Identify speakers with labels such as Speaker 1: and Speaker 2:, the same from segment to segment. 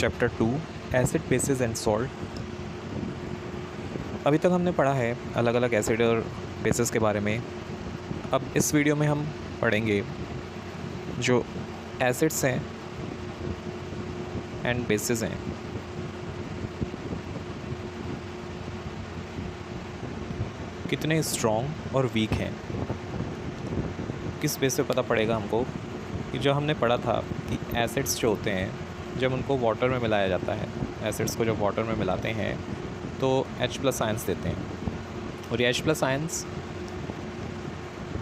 Speaker 1: Chapter 2 acid basis and salt. अभी तक हमने पढ़ा है अलग अलग एसिड और बेसिस के बारे में। अब इस वीडियो में हम पढ़ेंगे जो एसिड्स हैं एंड बेसिस हैं। कितने स्ट्रॉन्ग और वीक हैं, किस बेस पे पता पड़ेगा हमको कि जो हमने पढ़ा था कि एसिड्स जो होते हैं जब उनको वाटर में मिलाया जाता है, एसिड्स को जब वाटर में मिलाते हैं तो H+ आयंस देते हैं और ये H+ आयंस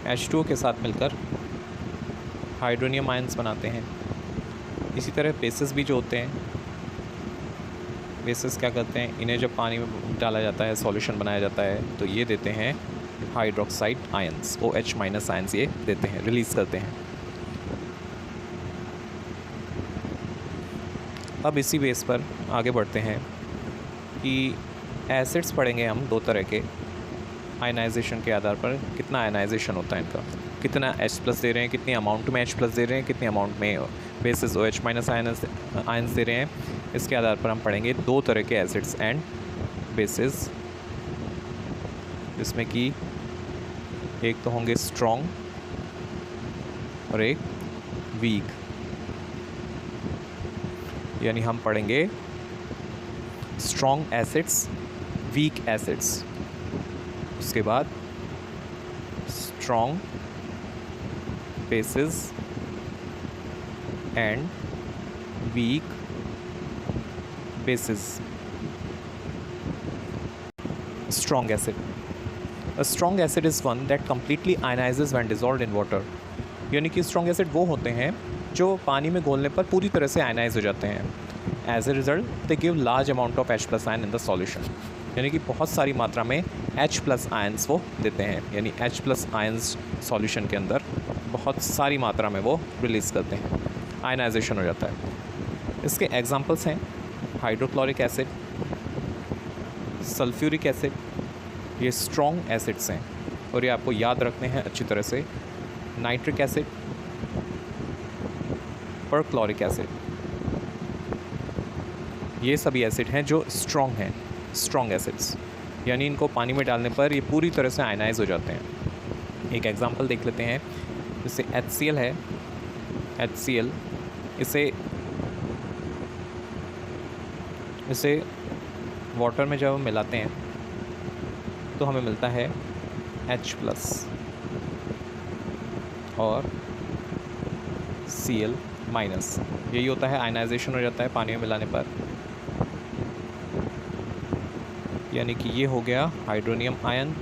Speaker 1: H2O के साथ मिलकर हाइड्रोनियम आयंस बनाते हैं। इसी तरह बेसिस भी जो होते हैं, बेसिस क्या करते हैं, इन्हें जब पानी में डाला जाता है, सॉल्यूशन बनाया जाता है तो ये देते हैं हाइड्रोक्साइड आयंस, OH- आयंस ये देते हैं, रिलीज़ करते हैं। अब इसी बेस पर आगे बढ़ते हैं कि एसिड्स पढ़ेंगे हम दो तरह के, आयनाइजेशन के आधार पर कितना आयनाइजेशन होता है इनका, कितना H+ दे रहे हैं, कितनी अमाउंट में H+ दे रहे हैं, कितनी अमाउंट में बेसिस OH- आयंस दे रहे हैं। इसके आधार पर हम पढ़ेंगे दो तरह के एसिड्स एंड बेसिस, जिसमें कि एक तो होंगे स्ट्रॉन्ग और एक वीक। यानी हम पढ़ेंगे स्ट्रॉन्ग एसिड्स, वीक एसिड्स, उसके बाद strong bases and weak bases. Strong acid, A strong acid is one that completely ionizes when dissolved in water। यानी कि स्ट्रॉन्ग एसिड वो होते हैं जो पानी में घोलने पर पूरी तरह से आयनाइज हो जाते हैं। As a result they give large amount of H+ ion in the solution. यानी कि बहुत सारी मात्रा में H+ आयंस वो देते हैं, यानी H+ आयंस सॉल्यूशन के अंदर बहुत सारी मात्रा में वो रिलीज़ करते हैं, आयनाइजेशन हो जाता है। इसके एग्जांपल्स हैं हाइड्रोक्लोरिक एसिड, सल्फ्यूरिक एसिड। ये स्ट्रॉन्ग एसिड्स हैं और ये आपको याद रखने हैं अच्छी तरह से। नाइट्रिक एसिड, परक्लोरिक एसिड, ये सभी एसिड हैं जो स्ट्रॉन्ग हैं, स्ट्रॉन्ग एसिड्स। यानी इनको पानी में डालने पर ये पूरी तरह से आयनाइज हो जाते हैं। एक एग्जांपल देख लेते हैं, जैसे HCl है। HCl इसे वाटर में जब हम मिलाते हैं तो हमें मिलता है H+ और Cl-। यही होता है, आयनाइजेशन हो जाता है पानी में मिलाने पर। यानी कि ये हो गया हाइड्रोनियम आयन,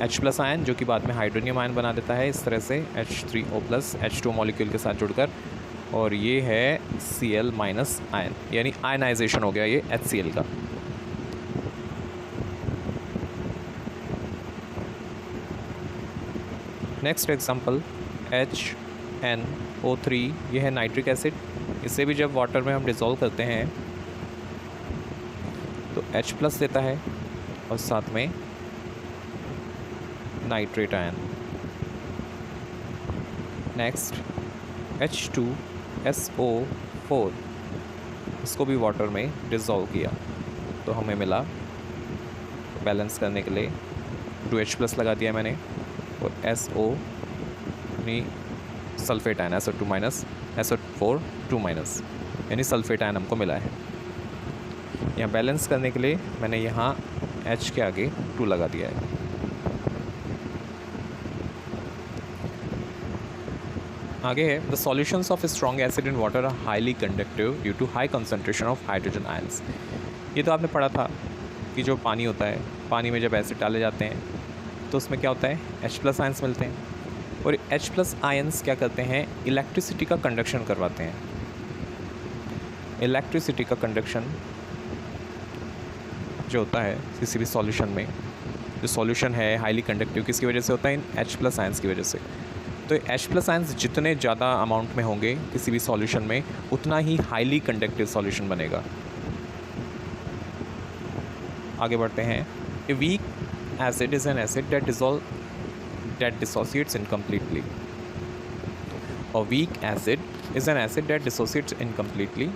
Speaker 1: H+ आयन, जो कि बाद में हाइड्रोनियम आयन बना देता है इस तरह से H3O+ H2 मॉलिक्यूल के साथ जुड़कर। और ये है Cl- आयन, यानी आयनाइजेशन हो गया ये HCl का। नेक्स्ट एग्जांपल HNO3, ये है नाइट्रिक एसिड। इसे भी जब वाटर में हम डिज़ोल्व करते हैं तो H+ देता है और साथ में नाइट्रेट आयन। नेक्स्ट H2SO4, इसको भी वाटर में डिज़ोल्व किया तो हमें मिला, बैलेंस करने के लिए 2H+ लगा दिया मैंने, और SO यानी सल्फेट आयन, SO4 2-, यानी सल्फेट आयन हमको मिला है। यहाँ बैलेंस करने के लिए मैंने यहाँ H के आगे 2 लगा दिया है। आगे है the solutions of strong acid in water are highly conductive due to high concentration of hydrogen ions. ये तो आपने पढ़ा था कि जो पानी होता है, पानी में जब एसिड डाले जाते हैं तो उसमें क्या होता है, H+ आयंस मिलते हैं। और H+ आयंस क्या करते हैं, इलेक्ट्रिसिटी का कंडक्शन करवाते हैं। इलेक्ट्रिसिटी का कंडक्शन जो होता है किसी भी सॉल्यूशन में, जो सॉल्यूशन है हाईली कंडक्टिव, किसकी वजह से होता है, इन H+ आयंस की वजह से। तो H+ आयंस जितने ज़्यादा अमाउंट में होंगे किसी भी सॉल्यूशन में, उतना ही हाईली कंडक्टिव सॉल्यूशन बनेगा। आगे बढ़ते हैं। A week acid is an acid that dissociates incompletely। A weak acid is an acid that dissociates incompletely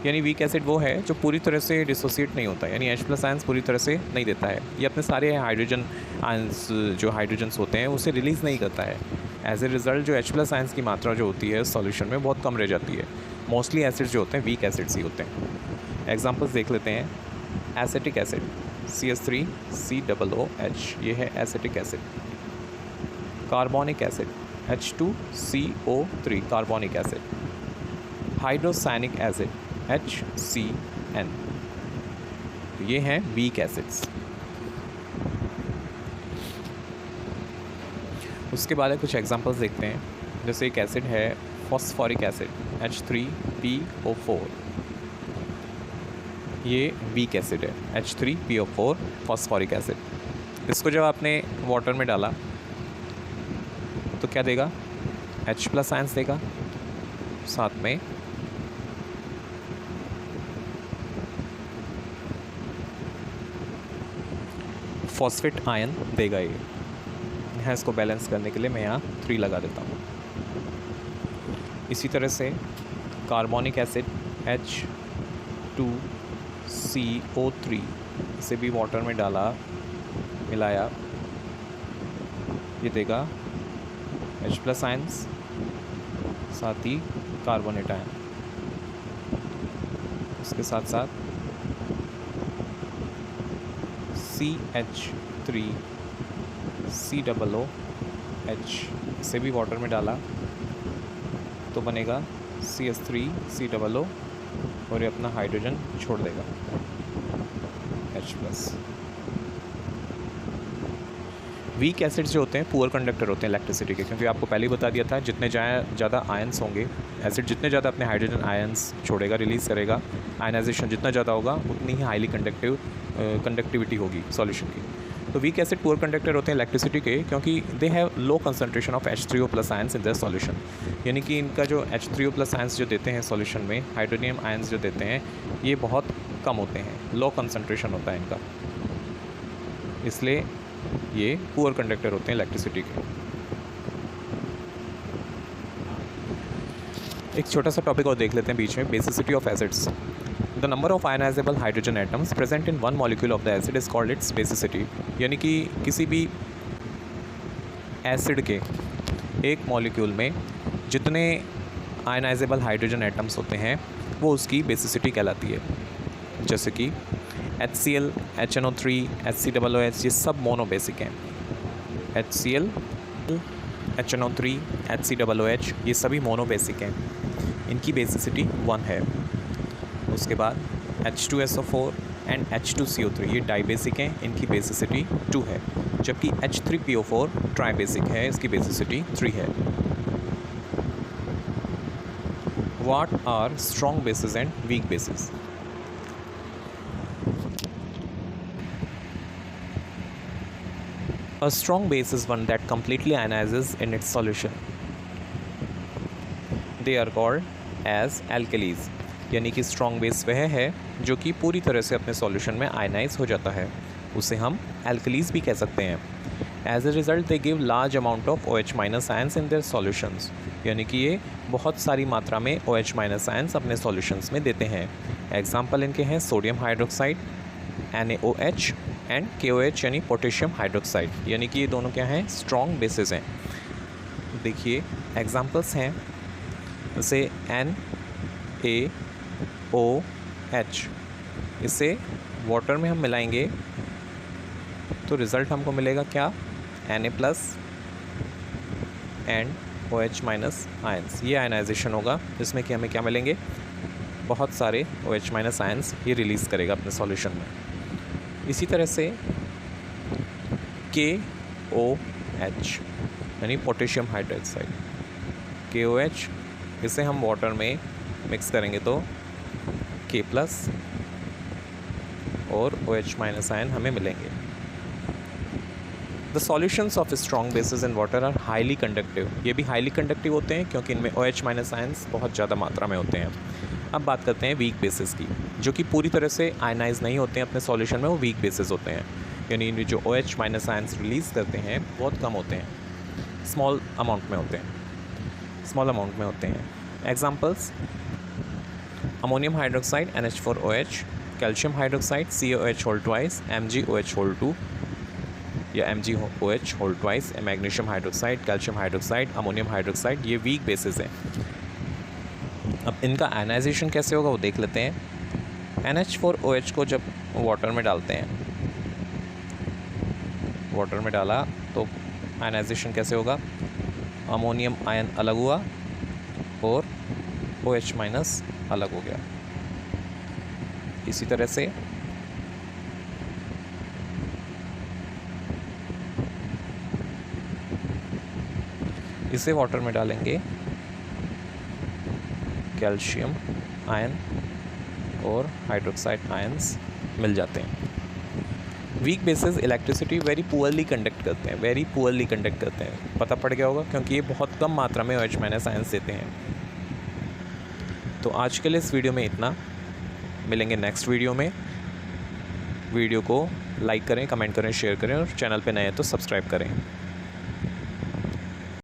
Speaker 1: यानी वीक एसिड वो है जो पूरी तरह से डिसोसिएट नहीं होता, यानी H प्लस आयंस पूरी तरह से नहीं देता है, ये अपने सारे हाइड्रोजन आयंस जो हाइड्रोजन्स होते हैं उसे रिलीज़ नहीं करता है। एज ए रिज़ल्ट जो H प्लस आयंस की मात्रा जो होती है सॉल्यूशन में बहुत कम रह जाती है। मोस्टली एसिड्स जो होते हैं वीक एसिड्स ही होते हैं। एग्जांपल्स देख लेते हैं। एसिटिक एसिड CH3COOH, ये है acetic acid. Carbonic acid H2CO3, carbonic acid. Hydrocyanic acid HCN, तो ये हैं वीक एसिड्स। उसके बाद कुछ एग्जांपल्स देखते हैं। जैसे एक एसिड है फॉस्फोरिक एसिड H3PO4, ये वीक एसिड है H3PO4 फॉस्फोरिक एसिड। इसको जब आपने वाटर में डाला तो क्या देगा, H प्लस आयंस देगा, साथ में फॉस्फेट आयन देगा। ये यहाँ इसको बैलेंस करने के लिए मैं यहाँ 3 लगा देता हूँ। इसी तरह से कार्बोनिक एसिड H2CO3, इसे भी वाटर में डाला, मिलाया, ये देगा H प्लस आयंस, साथ ही कार्बोनेट आयन। इसके साथ साथ CH3COOH, इसे भी वाटर में डाला तो बनेगा CH3COO, और ये अपना हाइड्रोजन छोड़ देगा H प्लस। वीक एसिड्स जो होते हैं पुअर कंडक्टर होते हैं इलेक्ट्रिसिटी के, क्योंकि आपको पहले ही बता दिया था जितने ज़्यादा आयंस होंगे, एसिड जितने ज़्यादा अपने हाइड्रोजन आयंस छोड़ेगा, रिलीज़ करेगा, आयनाइजेशन जितना ज़्यादा होगा उतनी ही हाईली कंडक्टिविटी होगी सॉल्यूशन की। तो वीक एसिड पुअर कंडक्टर होते हैं इलेक्ट्रिसिटी के, क्योंकि they have low concentration of H3O plus ions in the solution, यानी कि इनका जो H3O प्लस आयंस जो देते हैं सॉल्यूशन में, हाइड्रोनियम आयंस जो देते हैं, ये बहुत कम होते हैं, लो कंसंट्रेशन होता है इनका, इसलिए ये पुअर कंडक्टर होते हैं इलेक्ट्रिसिटी के। एक छोटा सा टॉपिक और देख लेते हैं बीच में, basicity of acids. The number of ionisable hydrogen atoms present in one molecule of the acid is called its basicity, यानी कि किसी भी एसिड के एक मॉलिक्यूल में जितने आयनाइजेबल हाइड्रोजन एटम्स होते हैं वो उसकी बेसिसिटी कहलाती है। जैसे कि HCl, HNO3, HCOOH, ये सब मोनोबेसिक हैं। HCl, HNO3, HCOOH, ये सभी मोनोबेसिक हैं, इनकी बेसिसिटी 1 है। उसके बाद H2SO4 एंड H2CO3, ये डाइबेसिक हैं, इनकी बेसिसिटी 2 है। जबकि H3PO4 ट्राइबेसिक है, इसकी बेसिसिटी 3 है। What are strong bases and weak bases? A strong base is one that completely ionizes in its solution. They are called as alkalis, यानी कि strong base वह है जो कि पूरी तरह से अपने solution में आयनाइज हो जाता है, उसे हम alkalis भी कह सकते हैं। As a result, they give large amount of OH minus ions in their solutions, यानी कि ये बहुत सारी मात्रा में OH minus ions अपने solutions में देते हैं। एग्जाम्पल इनके हैं sodium hydroxide NaOH and KOH यानी पोटेशियम हाइड्रोक्साइड, यानी कि ये दोनों क्या हैं, स्ट्रॉन्ग बेसिस हैं। देखिए एग्जांपल्स हैं, जैसे NaOH, इसे वाटर में हम मिलाएंगे तो रिज़ल्ट हमको मिलेगा क्या, Na plus and OH minus ions, ये आयनाइजेशन होगा, जिसमें कि हमें क्या मिलेंगे, बहुत सारे OH माइनस आयंस ये रिलीज़ करेगा अपने सॉल्यूशन में। इसी तरह से KOH यानी पोटेशियम हाइड्रोक्साइड, KOH, इसे हम वाटर में मिक्स करेंगे तो K प्लस और OH माइनस आयन हमें मिलेंगे। The solutions of strong bases in water are highly conductive, ये भी हाईली कंडक्टिव होते हैं क्योंकि इनमें OH माइनस आयंस बहुत ज़्यादा मात्रा में होते हैं। अब बात करते हैं वीक बेसिस की, जो कि पूरी तरह से आयनाइज नहीं होते हैं अपने सॉल्यूशन में, वो वीक बेसिस होते हैं, यानी जो OH माइनस आयंस रिलीज़ करते हैं बहुत कम होते हैं, स्मॉल अमाउंट में होते हैं। Examples ammonium hydroxide NH4OH, calcium hydroxide CaOH whole twice MgOH whole 2 या MgOH whole twice, magnesium hydroxide, calcium hydroxide, ammonium hydroxide, ये वीक बेसिस हैं। अब इनका आयनाइजेशन कैसे होगा वो देख लेते हैं। NH4OH को जब वाटर में डालते हैं, वाटर में डाला तो आयनाइजेशन कैसे होगा, अमोनियम आयन अलग हुआ और OH माइनस अलग हो गया। इसी तरह से इसे वाटर में डालेंगे, कैल्शियम आयन और हाइड्रोक्साइड आयंस मिल जाते हैं। Weak bases electricity very poorly conduct करते हैं, वेरी पुअरली कंडक्ट करते हैं। पता पड़ गया होगा क्योंकि ये बहुत कम मात्रा में OH माइनस आयंस देते हैं। तो आज के लिए इस वीडियो में इतना, मिलेंगे नेक्स्ट वीडियो में। वीडियो को लाइक करें, कमेंट करें, शेयर करें और चैनल पे नए हैं तो सब्सक्राइब करें।